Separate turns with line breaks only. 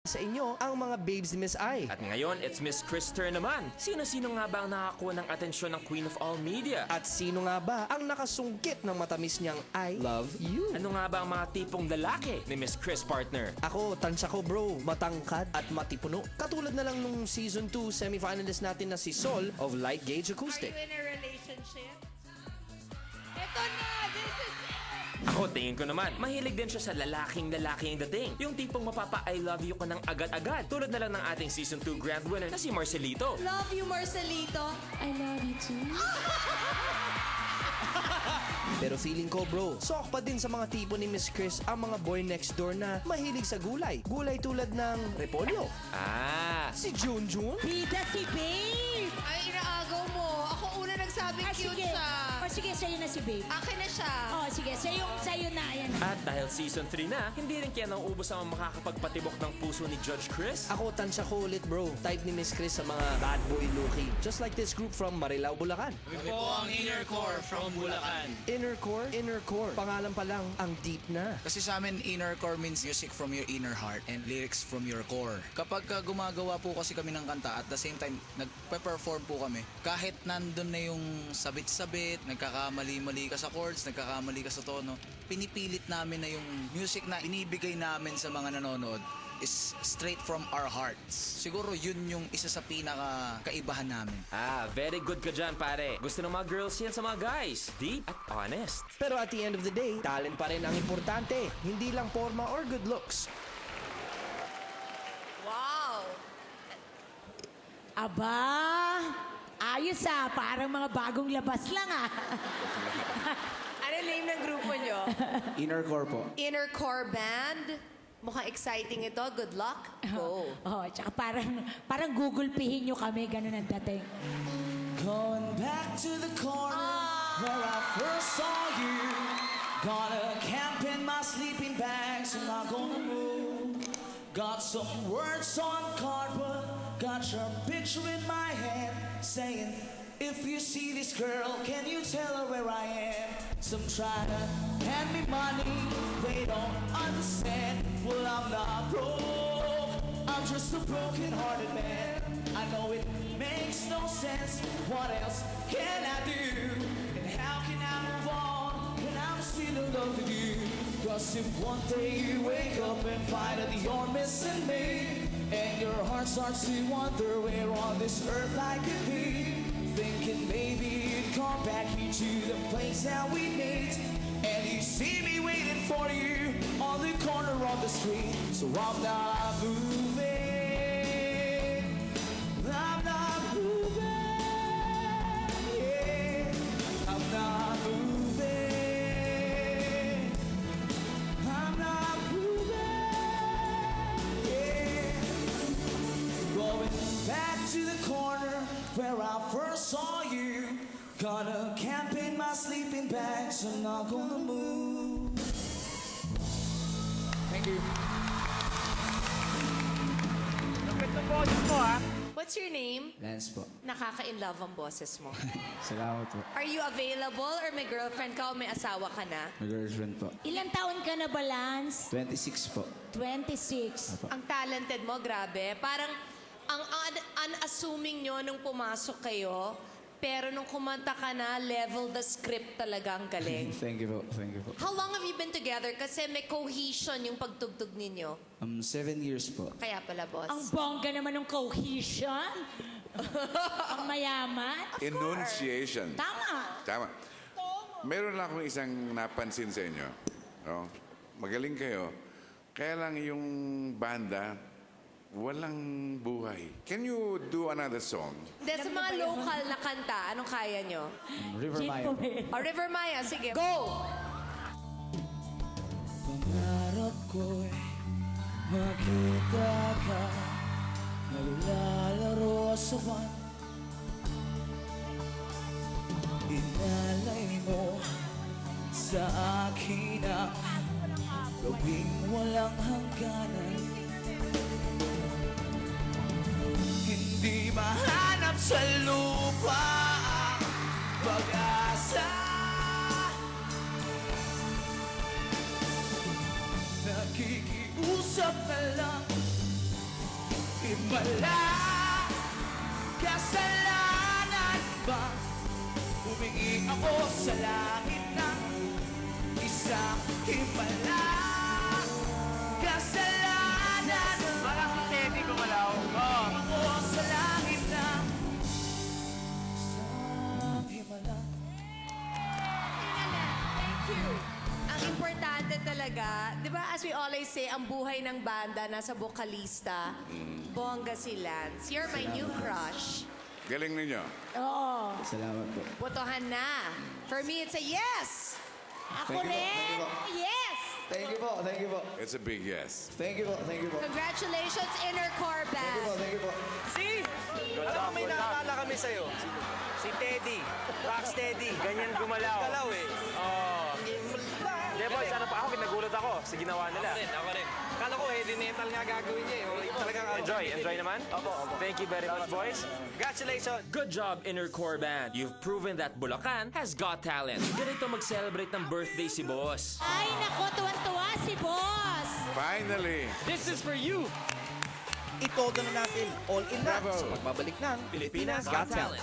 sa inyo ang mga babes ni Miss I.
At ngayon, it's Miss Chris turn naman. Sino-sino nga ba ang nakakuha ng atensyon ng Queen of All Media?
At sino nga ba ang nakasungkit ng matamis niyang I love you?
Ano nga ba ang mga tipong lalaki ni Miss Chris, partner?
Ako, tansya ko bro, matangkad at matipuno. Katulad na lang nung season 2 semifinalist natin na si Sol of Light Gauge Acoustic.
Are you in a relationship? Ito na! This is it!
Ako, tingin ko naman, mahilig din siya sa lalaking dating. Yung tipong mapapa-I love you ka ng agad-agad. Tulad na lang ng ating season 2 grand winner na si Marcelito.
Love you, Marcelito. I love you too.
Pero feeling ko bro, sok pa din sa mga tipo ni Miss Chris ang mga boy next door na mahilig sa gulay. Gulay tulad ng repolyo,
Ah,
si Junjun,
Bida si Babe!
Ay, inaagaw mo. Ako una nagsabing cute
Sige.
siya.
O sige, sa'yo na si Babe.
Akin na siya.
O sige, sa'yo na. Ayan.
at dahil season 3 na, hindi rin kaya nauubos ang makakapagpatibok ng puso ni Judge Chris.
Ako tansya ko ulit bro, type ni Miss Chris sa mga bad boy looking. Just like this group from Marilao, Bulacan.
Kami po ang Inner Core from Bulacan.
Inner core, pangalan pa lang, ang deep na.
Kasi sa amin, inner core means music from your inner heart and lyrics from your core. Kapag gumagawa po kasi kami ng kanta, at the same time, nagpe-perform po kami. Kahit nandun na yung sabit-sabit, nagkakamali-mali ka sa chords, nagkakamali ka sa tono, pinipilit namin na yung music na inibigay namin sa mga nanonood is straight from our hearts. Siguro yun yung isa sa pinaka-kaibahan namin.
Ah, very good ka dyan, pare. Gusto ng mga girls yan sa mga guys. Deep at honest.
Pero at the end of the day, talent pa rin ang importante, hindi lang forma or good looks.
Wow!
Aba, ayos parang mga bagong labas lang
Ano name ng grupo nyo?
Inner core po.
Inner Core Band. Mukhang exciting ito. Good luck. Go.
Oh, tsaka parang Google pihin nyo kami, ganun ang dating.
Going back to the corner where I first saw you. Gonna camp in my sleeping bags, I'm not gonna move. Got some words on cardboard, got your picture in my hand, saying, if you see this girl, can you tell her where I am? Some try to hand me money, they don't understand. Well, I'm not broke, I'm just a broken-hearted man. I know it makes no sense, what else can I do? And how can I move on when I'm still in love with you? Cause if one day you wake up and find that you're missing me, and your heart starts to wonder where on this earth I could be, thinking maybe you'd come back me to the place that we meet, and you see me waiting for you on the corner of the street. So I'm not moving, I'm not moving, yeah, I'm not moving, I'm not moving, yeah. Going back to the corner where I first saw you. Gonna camp in my sleeping bags, I'm not gonna move.
Thank you.
What's your name?
Lance po.
Nakaka-inlove ang boses mo.
Salamat po.
Are you available or may girlfriend ka o may asawa ka na?
My girlfriend po.
Ilang taon ka na ba, Lance?
26 po.
26.
Ang talented mo, grabe. Parang ang unassuming nyo nung pumasok kayo, pero nung kumanta ka na, level the script talaga ang galing.
Thank you po. Thank you po.
How long have you been together? Kasi may cohesion yung pagtugtog ninyo.
7 years po.
Kaya pala, boss.
Ang bongga naman ng cohesion. Ang mayaman.
Enunciation.
Tama.
Tama. Meron lang akong isang napansin sa inyo. No? Magaling kayo. Kaya lang yung banda, walang buhay. Can you do another song?
Hindi, sa mga local na kanta, anong kaya nyo?
River Maya.
O, River Maya, sige. Go!
Pangarap ko'y makita ka, naglalaro sa buwan. Inalay mo sa akin ang gawing walang hangganan. Hindi mahanap sa lupa ang pag-asa. Nakikiusap na lang himala. Kasalanan ba? Humingi ako sa langit ng isang himala. Kasalanan ba? Parang si Teddy gumalaw. Ako sa langit ng isang himala.
Thank you. Ang importante talaga, di ba as we always say, ang buhay ng banda nasa bokalista. Bongga si Lance. You're my new crush.
Galing ninyo.
Oo.
Salamat po.
Botohan na. For me, it's a yes.
Ako rin. Yes.
Thank you po, thank you po.
It's a big yes.
Thank you po, thank you po.
Congratulations, Inner Core Band.
Thank you po.
Si! Alam mo, may naalala kami sa'yo. Si Teddy. Rox Teddy. Ganyan gumalaw. Galaw eh. Oo. Hindi, boys. Ano pa ako? Nagulat ako sa ginawa nila. Ako rin. Kala ko heavy metal nga gagawin niya eh. Talagang enjoy naman? Opo. Thank you very much, boys. Congratulations.
Good job, Inner Core Band. You've proven that Bulacan has got talent. Ganito mag-celebrate ng birthday si Boss.
Ay, nako, tuwan-tuwa si boss.
Finally!
This is for you!
Itodo na natin all in na
Bravo.
sa pagbabalik ng
Pilipinas Got Talent.